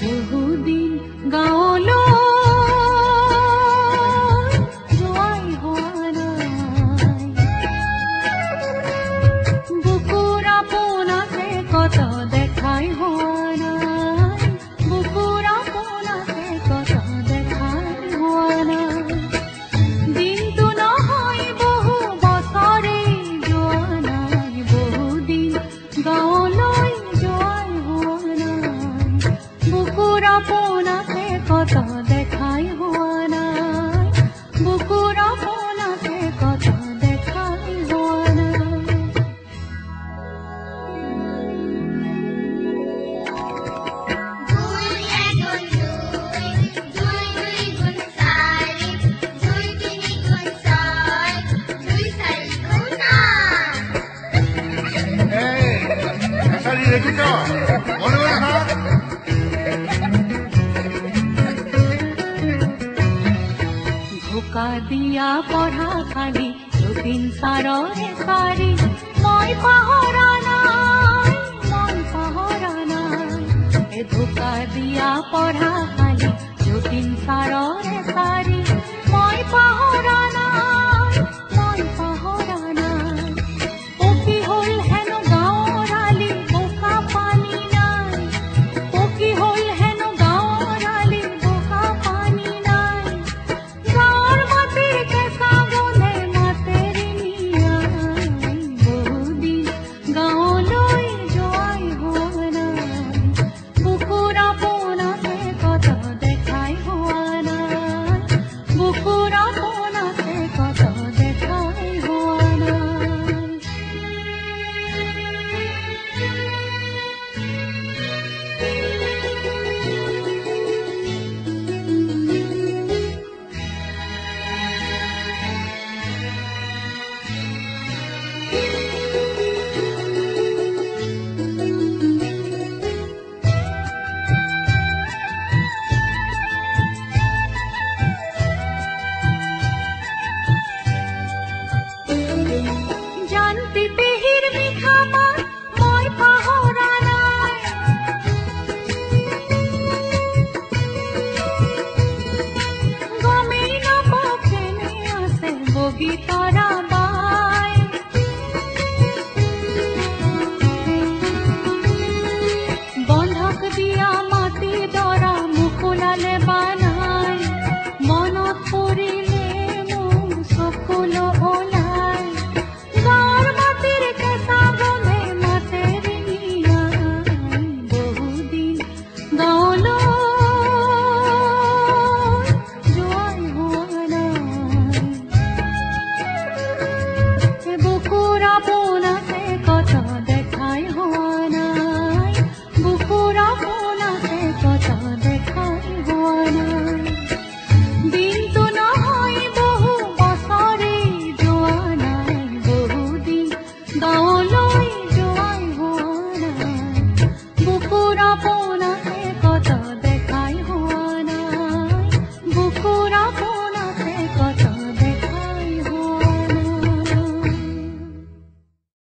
বহুদিন গাঁৱলৈ যোৱাই হোৱা নাই, বুকুৰ আপোনাকে কত দেখাই হোৱা নাই, বুকুৰ আপোনাকে কত দেখাই হোৱা নাই। দিনটো নহয় বহু বছৰে যোৱা নাই, বহুদিন গাঁৱলৈ যোৱাই হোৱা নাই, বুকুৰ আপোনাকে কত দেখাই হোৱা নাই, বুকুৰ আপোনাকে কত দেখাই হোৱা নাই। ধোকা দিয়া পঢ়া খালি যতীন ছাৰৰে চাৰি, মই পাহৰা নাই, মই পাহৰা নাই। এই ধোকা দিয়া পঢ়া খালি যতীন ছাৰৰে চাৰি, মই পাহৰা নাই, মই পাহৰা নাই। পকী হ'ল হেনো গাঁৱৰ আলি, বোকা পানী নাই, পকী হ'ল হেনো গাঁৱৰ আলি, বোকা পানী নাই। গাঁৱৰ মাটিৰ কেঁচা বনে মাতেৰি নিয়াই, বহুদিন গাঁৱলৈ যোৱাই হোৱা নাই, বুকুৰ আপোনাকে কত দেখাই হোৱা নাই, বুকুৰ আপোনাকে কত দেখাই হোৱা নাই। জানতি পেহীৰ মিঠা মাত মই পাহৰা নাই, গমেই নাপাওঁ কেনে আছে বগীতৰা